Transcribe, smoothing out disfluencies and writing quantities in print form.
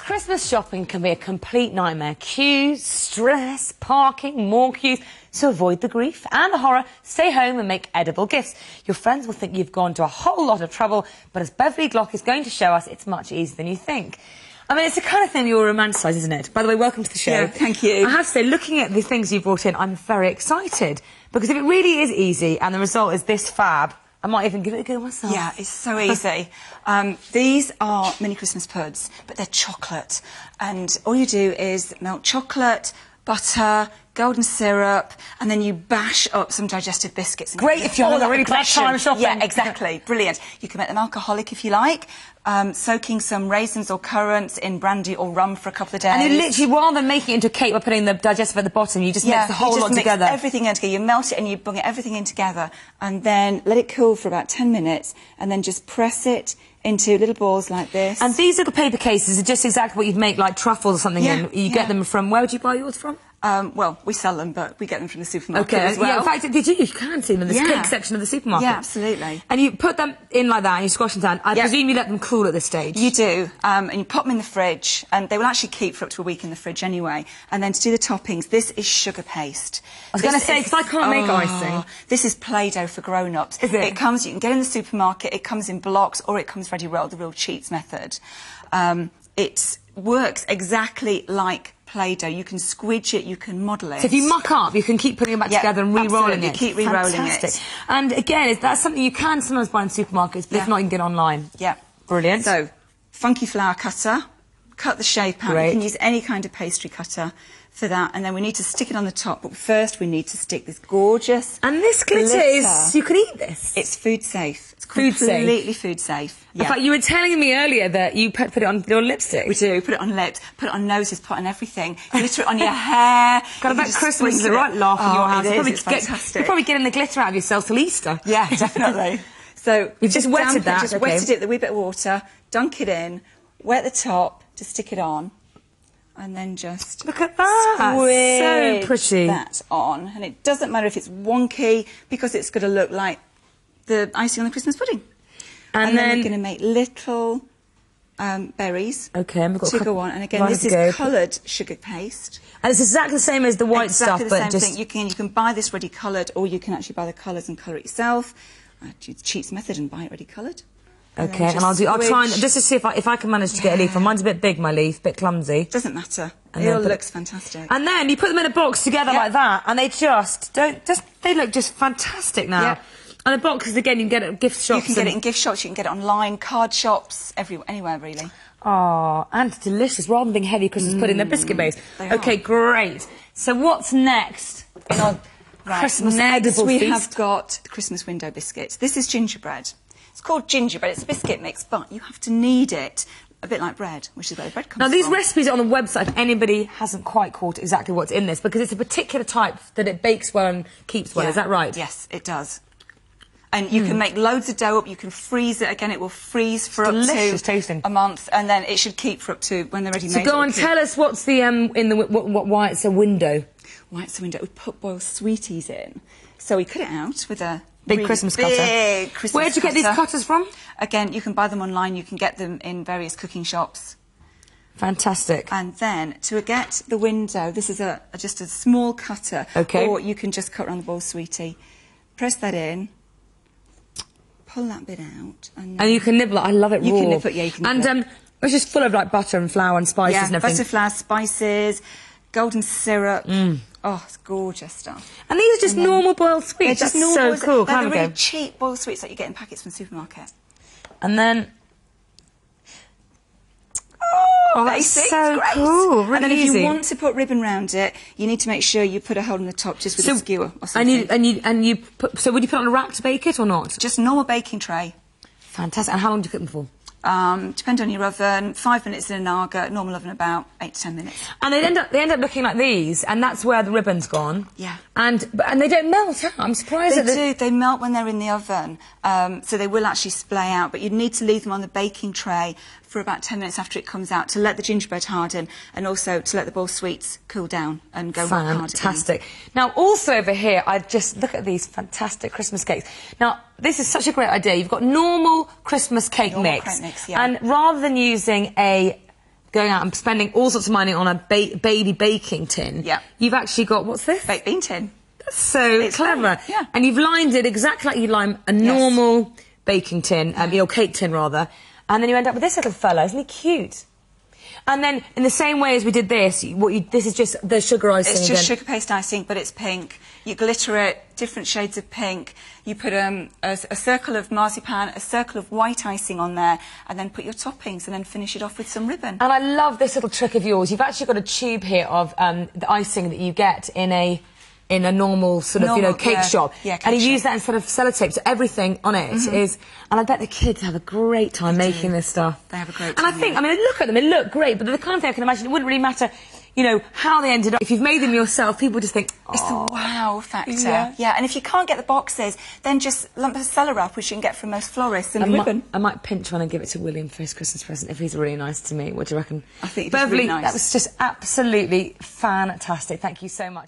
Christmas shopping can be a complete nightmare. Queues, stress, parking, more queues. So avoid the grief and the horror, stay home and make edible gifts. Your friends will think you've gone to a whole lot of trouble, but as Beverley Glock is going to show us, it's much easier than you think. I mean, it's the kind of thing you'll romanticise, isn't it? By the way, welcome to the show. Yeah, thank you. I have to say, looking at the things you've brought in, I'm very excited. Because if it really is easy and the result is this fab, I might even give it a go myself. Yeah, it's so easy. These are mini Christmas puds, but they're chocolate. And all you do is melt chocolate, butter, golden syrup, and then you bash up some digestive biscuits. And great if you're on a really bad time shopping. Yeah, exactly. Brilliant. You can make them alcoholic if you like, soaking some raisins or currants in brandy or rum for a couple of days. And you literally, rather than making it into a cake by putting the digestive at the bottom, you just mix the whole lot together. Everything in together. You melt it and you bung everything in together, and then let it cool for about 10 minutes, and then just press it into little balls like this. And these little paper cases are just exactly what you'd make like truffles or something in. You get them from, where would you buy yours from? Well, we sell them, but we get them from the supermarket as well. Yeah, in fact, you can see them in the cake section of the supermarket. Yeah, absolutely. And you put them in like that and you squash them down. I presume you let them cool at this stage. You do, and you pop them in the fridge, and they will actually keep for up to a week in the fridge anyway. And then to do the toppings, this is sugar paste. I was going to say, because I can't make icing. This is Play-Doh for grown-ups. Is it? It comes, you can get in the supermarket, it comes in blocks, or it comes ready rolled, the real cheats method. It works exactly like Play-Doh. You can squidge it, you can model it. So if you muck up, you can keep putting it back together and re-rolling it. Keep re-rolling it. And again, that's something you can sometimes buy in supermarkets, but if not, you can get online. Yeah. Brilliant. So, funky flour cutter, cut the shape out. Great. You can use any kind of pastry cutter for that, and then we need to stick it on the top, but first we need to stick this gorgeous And this glitter is, you can eat this. It's food safe. It's completely food safe. In fact, you were telling me earlier that you put it on your lipstick. We do, put it on lips, put it on noses, put it on everything. Glitter it on your hair. God, I bet Christmas is the right laugh in your house. It's fantastic. You're probably getting the glitter out of yourself till Easter. Yeah, definitely. So you've just wetted that. Just wetted it with a wee bit of water, dunk it in, wet the top to stick it on, and then just look at that. Squid so pretty. That on, and it doesn't matter if it's wonky because it's going to look like the icing on the Christmas pudding. And then we're going to make little berries to go on. And again, this is coloured sugar paste. And it's exactly the same as the white stuff, but just... thing. You can buy this ready coloured, or you can actually buy the colours and colour it yourself. Do the cheats method and buy it ready coloured. Okay, and I'll try and just to see if I can manage to get a leaf. Mine's a bit big, my leaf, a bit clumsy. Doesn't matter. It all looks fantastic. And then you put them in a box together like that, and they they look just fantastic now. Yeah. And the boxes again, you can get it at gift shops. You can get it in gift shops. You can get it online, card shops, anywhere really. Oh, and delicious. Rather than being heavy Christmas pudding, they're biscuit based. Okay, great. So what's next in our Christmas edible feast? We have got the Christmas window biscuits. This is gingerbread. It's called gingerbread. It's a biscuit mix, but you have to knead it a bit like bread, which is where the bread comes from. Now, these recipes are on the website if anybody hasn't quite caught exactly what's in this, because it's a particular type that it bakes well and keeps well. Is that right? Yes, it does. And you can make loads of dough up. You can freeze it. Again, it will freeze for up to a month, and then it should keep for up to when they're ready made. So go and tell us what's the why it's a window. Why it's a window? We put boiled sweeties in, so we cut it out with a big Christmas cutter. Where'd you get these cutters from? Again, you can buy them online. You can get them in various cooking shops. Fantastic. And then to get the window, this is just a small cutter. Okay. Or you can just cut around the bowl sweetie. Press that in. Pull that bit out. And you can nibble it. I love it raw. You can nibble it, yeah, you can nibble it. It's just full of like butter and flour and spices and everything. Butter, flour, spices, golden syrup. Oh, it's gorgeous stuff. And these are just normal boiled sweets. That's so cool. They're the really cheap boiled sweets that you get in packets from the supermarket. And then... Oh, that's so cool. Really and then easy. if you want to put ribbon round it, you need to make sure you put a hole in the top just with a skewer or something. So would you put it on a rack to bake it or not? Just a normal baking tray. Fantastic. And how long do you cook them for? Depends on your oven. 5 minutes in an Naga, normal oven about 8 to 10 minutes. And they end up looking like these, and that's where the ribbon's gone. Yeah. And they don't melt out. I'm surprised. They do. They melt when they're in the oven, so they will actually splay out. But you'd need to leave them on the baking tray for about 10 minutes after it comes out to let the gingerbread harden, and also to let the bowl sweets cool down and go hard again. Fantastic. Now, also over here, I just look at these fantastic Christmas cakes. Now, this is such a great idea. You've got normal Christmas cake mix, yeah. and rather than using a going out and spending all sorts of money on a baby baking tin. Yeah. You've actually got, what's this? Baked bean tin. That's so clever. Yeah. And you've lined it exactly like you lime a normal baking tin, your cake tin rather, and then you end up with this little fella. Isn't he cute? And then, in the same way as we did this, this is just the sugar icing. It's just sugar paste icing, but it's pink. You glitter it, different shades of pink. You put a circle of marzipan, a circle of white icing on there, and then put your toppings, and then finish it off with some ribbon. And I love this little trick of yours. You've actually got a tube here of the icing that you get in a normal sort of, cake shop. Yeah, and you use that instead of sellotape, so everything on it is... And I bet the kids have a great time making this stuff. They have a great time. And I think, I mean, look at them, they look great, but the kind of thing I can imagine, it wouldn't really matter, how they ended up. If you've made them yourself, people just think, it's the wow factor. Yeah, and if you can't get the boxes, then just lump a seller up, which you can get from most florists, and ribbon. I might pinch one and give it to William for his Christmas present if he's really nice to me. What do you reckon? I think Beverley, really nice. That was just absolutely fantastic. Thank you so much.